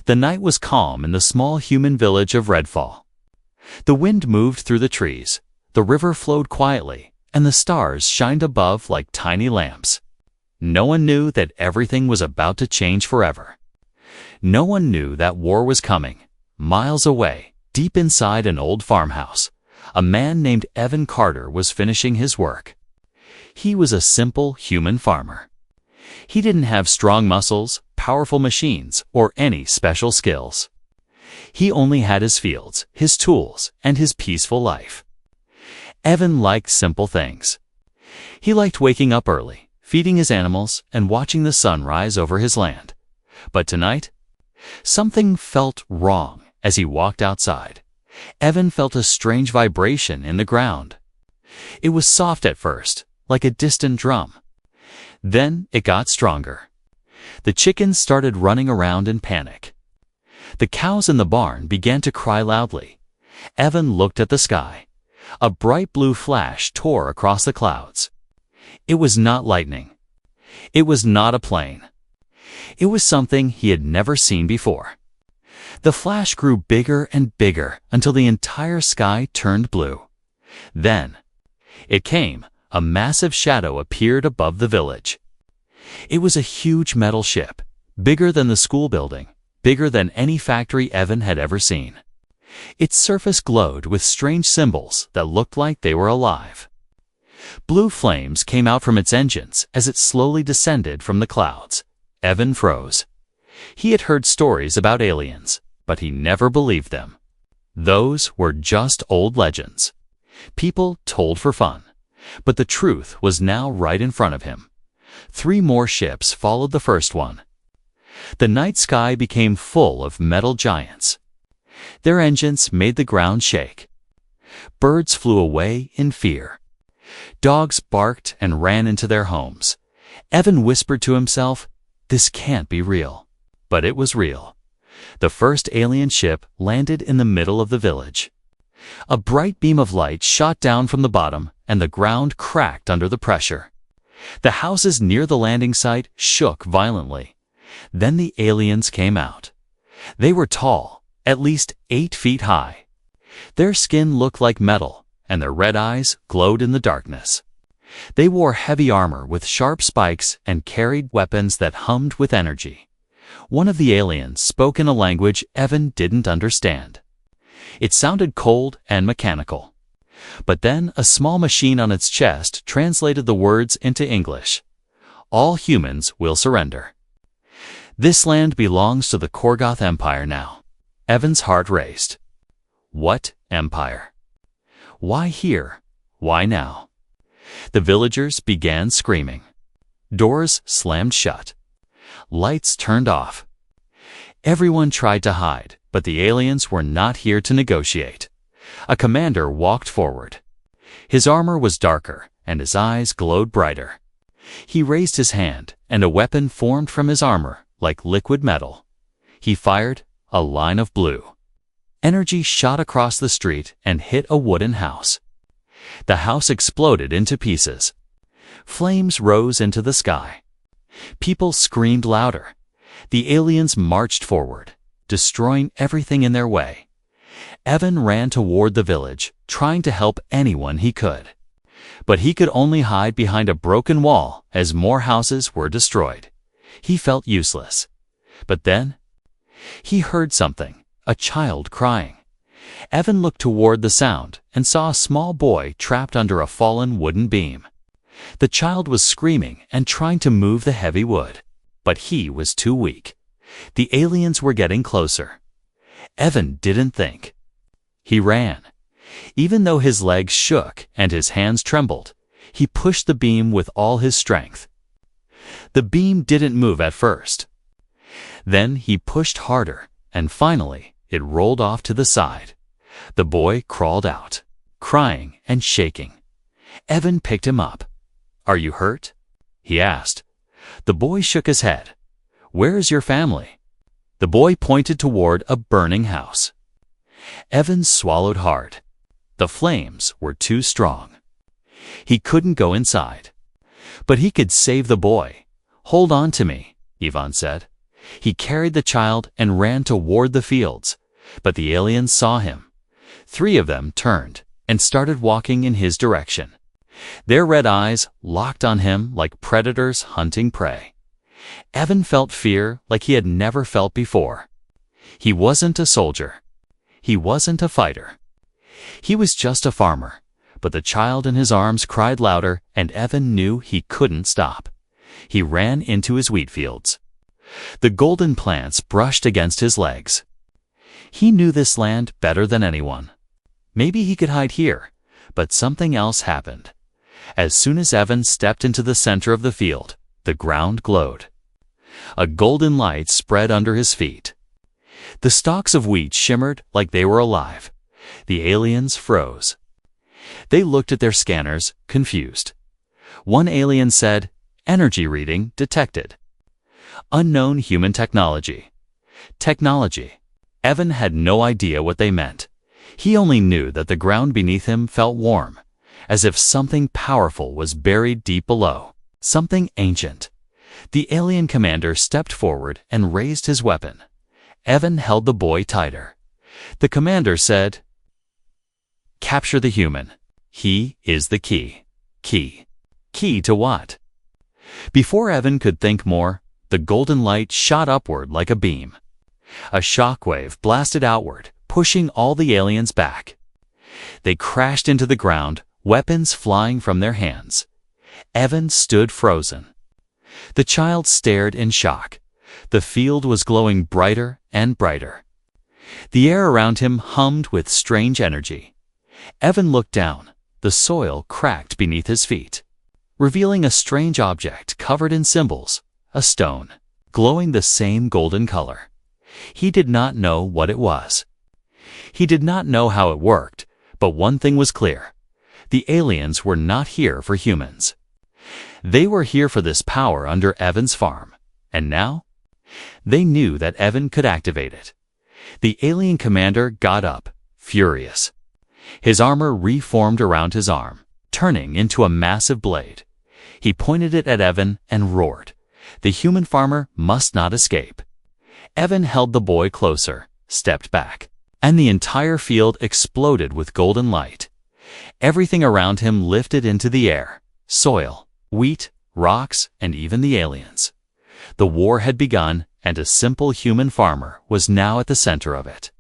The night was calm in the small human village of Redfall. The wind moved through the trees, the river flowed quietly, and the stars shined above like tiny lamps. No one knew that everything was about to change forever. No one knew that war was coming. Miles away, deep inside an old farmhouse, a man named Evan Carter was finishing his work. He was a simple human farmer. He didn't have strong muscles, powerful machines, or any special skills. He only had his fields, his tools, and his peaceful life. Evan liked simple things. He liked waking up early, feeding his animals, and watching the sun rise over his land. But tonight, something felt wrong as he walked outside. Evan felt a strange vibration in the ground. It was soft at first, like a distant drum. Then it got stronger. The chickens started running around in panic. The cows in the barn began to cry loudly. Evan looked at the sky. A bright blue flash tore across the clouds. It was not lightning. It was not a plane. It was something he had never seen before. The flash grew bigger and bigger until the entire sky turned blue. Then it came. A massive shadow appeared above the village. It was a huge metal ship, bigger than the school building, bigger than any factory Evan had ever seen. Its surface glowed with strange symbols that looked like they were alive. Blue flames came out from its engines as it slowly descended from the clouds. Evan froze. He had heard stories about aliens, but he never believed them. Those were just old legends. People told for fun. But the truth was now right in front of him. 3 more ships followed the first one. The night sky became full of metal giants. Their engines made the ground shake. Birds flew away in fear. Dogs barked and ran into their homes. Evan whispered to himself, "This can't be real." But it was real. The first alien ship landed in the middle of the village. A bright beam of light shot down from the bottom, and the ground cracked under the pressure. The houses near the landing site shook violently. Then the aliens came out. They were tall, at least 8 feet high. Their skin looked like metal, and their red eyes glowed in the darkness. They wore heavy armor with sharp spikes and carried weapons that hummed with energy. One of the aliens spoke in a language Evan didn't understand. It sounded cold and mechanical. But then a small machine on its chest translated the words into English. "All humans will surrender. This land belongs to the Korgoth Empire now." Evan's heart raced. What empire? Why here? Why now? The villagers began screaming. Doors slammed shut. Lights turned off. Everyone tried to hide, but the aliens were not here to negotiate. A commander walked forward. His armor was darker, and his eyes glowed brighter. He raised his hand, and a weapon formed from his armor, like liquid metal. He fired a line of blue. Energy shot across the street and hit a wooden house. The house exploded into pieces. Flames rose into the sky. People screamed louder. The aliens marched forward, destroying everything in their way. Evan ran toward the village, trying to help anyone he could. But he could only hide behind a broken wall as more houses were destroyed. He felt useless. But then, he heard something, a child crying. Evan looked toward the sound and saw a small boy trapped under a fallen wooden beam. The child was screaming and trying to move the heavy wood, but he was too weak. The aliens were getting closer. Evan didn't think. He ran. Even though his legs shook and his hands trembled, he pushed the beam with all his strength. The beam didn't move at first. Then he pushed harder, and finally it rolled off to the side. The boy crawled out, crying and shaking. Evan picked him up. "Are you hurt?" he asked. The boy shook his head. "Where is your family?" The boy pointed toward a burning house. Evan swallowed hard. The flames were too strong. He couldn't go inside. But he could save the boy. "Hold on to me," Ivan said. He carried the child and ran toward the fields, but the aliens saw him. 3 of them turned and started walking in his direction. Their red eyes locked on him like predators hunting prey. Evan felt fear like he had never felt before. He wasn't a soldier. He wasn't a fighter. He was just a farmer, but the child in his arms cried louder, and Evan knew he couldn't stop. He ran into his wheat fields. The golden plants brushed against his legs. He knew this land better than anyone. Maybe he could hide here, but something else happened. As soon as Evan stepped into the center of the field, the ground glowed. A golden light spread under his feet. The stalks of wheat shimmered like they were alive. The aliens froze. They looked at their scanners, confused. One alien said, "Energy reading detected." Unknown human technology. Technology. Evan had no idea what they meant. He only knew that the ground beneath him felt warm, as if something powerful was buried deep below, something ancient. The alien commander stepped forward and raised his weapon. Evan held the boy tighter. The commander said, "Capture the human. He is the key." Key. Key to what? Before Evan could think more, the golden light shot upward like a beam. A shockwave blasted outward, pushing all the aliens back. They crashed into the ground, weapons flying from their hands. Evan stood frozen. The child stared in shock. The field was glowing brighter and brighter. The air around him hummed with strange energy. Evan looked down. The soil cracked beneath his feet, revealing a strange object covered in symbols, a stone, glowing the same golden color. He did not know what it was. He did not know how it worked, but one thing was clear. The aliens were not here for humans. They were here for this power under Evan's farm. And now? They knew that Evan could activate it. The alien commander got up, furious. His armor reformed around his arm, turning into a massive blade. He pointed it at Evan and roared. The human farmer must not escape. Evan held the boy closer, stepped back, and the entire field exploded with golden light. Everything around him lifted into the air: soil, wheat, rocks, and even the aliens. The war had begun, and a simple human farmer was now at the center of it.